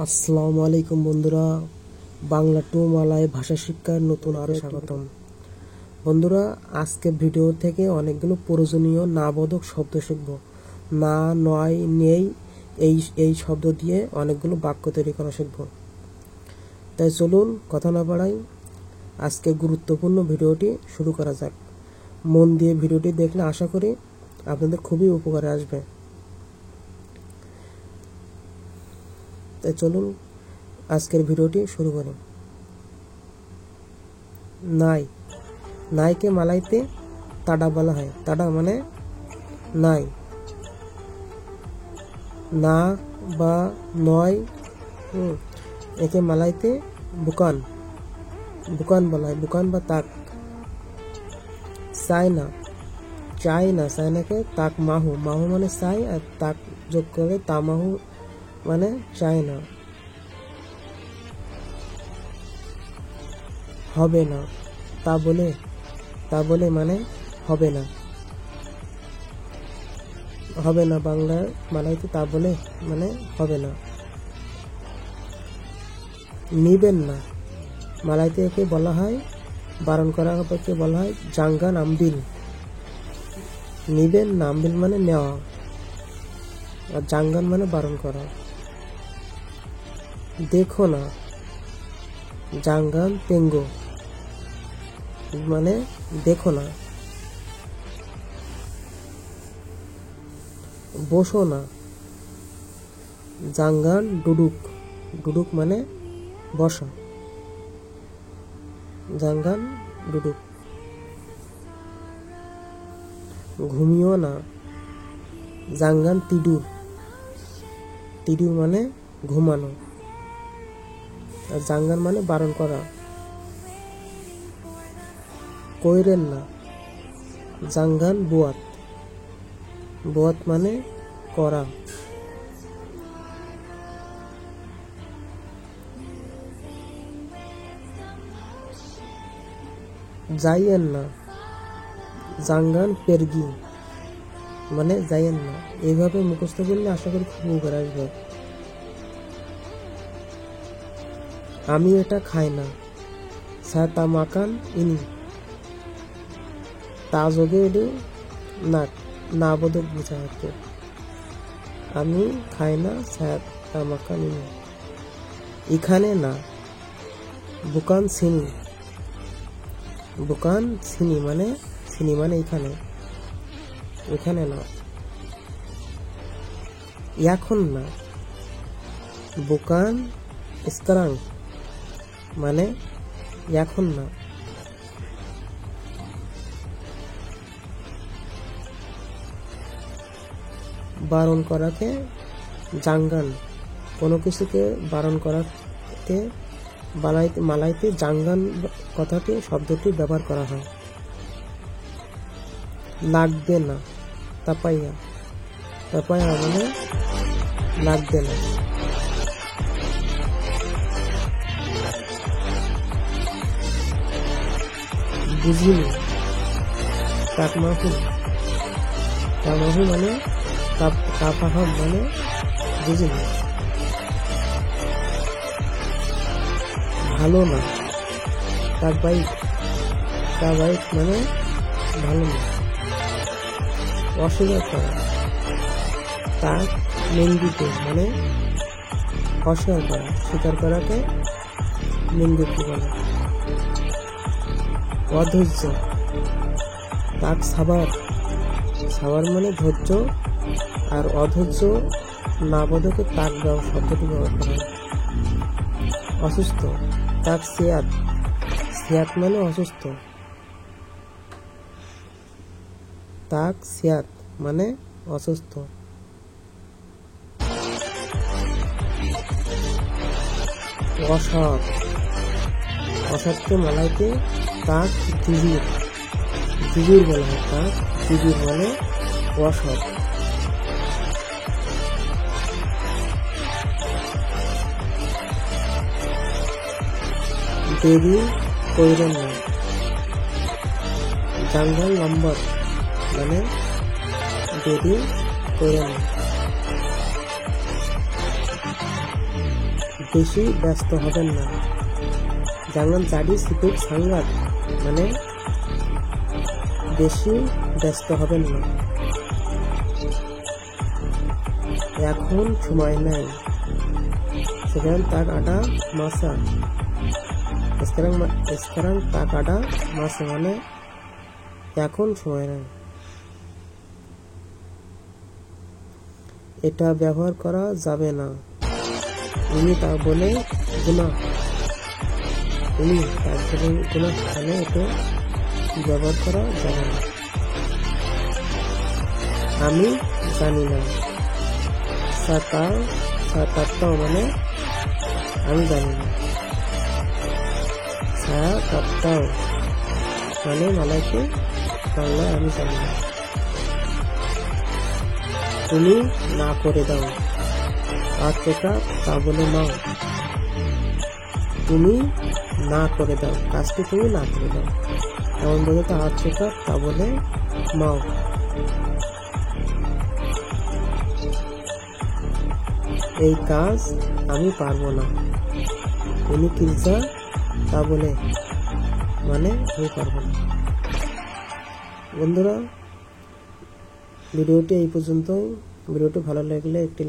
আসসালামু আলাইকুম বন্ধুরা, বাংলা টু মালয় ভাষা শিক্ষার নতুন আরো স্বাগতম। বন্ধুরা, আজকে ভিডিও থেকে অনেকগুলো প্রয়োজনীয় নাবোধক শব্দ শিখব। না, নয়, নেই এই শব্দ দিয়ে অনেকগুলো বাক্য তৈরি করা শিখব। তাই চলুন কথা না বাড়াই, আজকে গুরুত্বপূর্ণ ভিডিওটি শুরু করা যাক। মন দিয়ে ভিডিওটি দেখলে আশা করি আপনাদের খুবই উপকারে আসবে। তাই চলুন আজকের ভিডিওটি শুরু করি। নাই, নাইকে মালাইতে তাডা বলা হয়। তাডা মানে নাই। না বা নয় একে মালাইতে বুকান, বুকান বলা হয়। বুকান বা তাক। চাই না, চাই না, চাইনাকে তাক মাহু, মাহু মানে চাই, আর তাক যোগ করে তামাহু মানে চাই না। হবে না, তা বলে মানে হবে না। হবে না বাংলার মালাইতে তা বলে মানে হবে না। নিবেন না, মালাইতে একে বলা হয়, বারণ করা হচ্ছে বলা হয় জাঙ্গান আমবিল। নিবেন না, আমবিল মানে নেওয়া, আর জাঙ্গান মানে বারণ করা। দেখো না, জাঙ্গান তেঙ্গো মানে দেখো না। বসো না, জাঙ্গান ডুডুক, ডুডুক মানে বসা, জাঙ্গান ডুডুক। ঘুমিও না, জাঙ্গান তিডুর, তিডুর মানে ঘুমানো, আর জাঙ্গান মানে বারণ করা। কইরেন না, জাঙ্গান বুয়াত, বুয়াত মানে করা। যাইয়েন না, জাঙ্গান পেরগি মানে যাইয়েন না। এইভাবে মুখস্থ করলে আশা করি খুব উপকার আসবে। আমি এটা খাই না, সাতা মাকান ইনি, তা যোগে এটি না বোধক বোঝা হচ্ছে। আমি খাই না, সাতা মাকান ইনি। এখানে না, বুকান সিনি, বুকান সিনি মানে এখানে, এখানে না। এখন না, বুকান স্কারাং মানে এখন না। বারণ করাকে জাঙ্গান, কোনো কিছুকে বারণ করাকে মালাইতে জাঙ্গান কথাটি শব্দটি ব্যবহার করা হয়। লাগবে না, তাপাইয়া, তাপাইয়া মানে লাগবে না। বুঝিনি, তাকমাহু, তাকমাহু মানে তাপাহম মানে বুঝিনি। ভালো না, তাক বাইক, তা বাইক মানে ভালো না। অস্বীকার করা, তাক মেঙ্গুতে মানে অস্বীকার করা, স্বীকার করাকে মেঙ্গুতি বলে। অধৈর্য, তাক সাবার, সাবার মানে ধৈর্য, আর অধৈর্য নাবোধকে তাক শব্দটি ব্যবহার করা হয়। অসুস্থ, তাক সিয়াত, সিয়াত মানে অসুস্থ, তাক সিয়াত মানে অসুস্থ। অসৎ, অসৎকে মালাইতে তাক জুজুর, জুজুর বলা হয়। তাক জুজুর মানে অসৎ। দেরি কইরেন না, জাঙ্গাল নম্বর মানে দেরি কইরেন না। বেশি ব্যস্ত হবেন না। Jangan jadi sibuk sangat মানে বেশি ব্যস্ত হবেন না। এখন সময় নাই। Sekarang tak ada masa. Sekarang tak ada masa মানে এখন সময় নাই। এটা ব্যবহার করা যাবে না। উনি তা বলে গুনাহ। উনি তার বলে গুনাহ মানে এটা ব্যবহার করা যাবে না। আমি জানি না। সাতাত্তাও মানে আমি জানি না। সাতাত্তাও মানে মালাইকে বাংলায় আমি জানি না। তুমি না করে দাও। আজকেটা তা বলে নাও। তুমি না করে দাও, কাজটি তুমি না করে দাও। এমন বোঝাতে আজকেটা তা বলে নাও। এই কাজ আমি পারবো না। উনি কিলসা তা বলে মানে আমি পারবো না। বন্ধুরা, ভিডিওটি এই পর্যন্তই। ভিডিওটি ভালো লাগলে একটি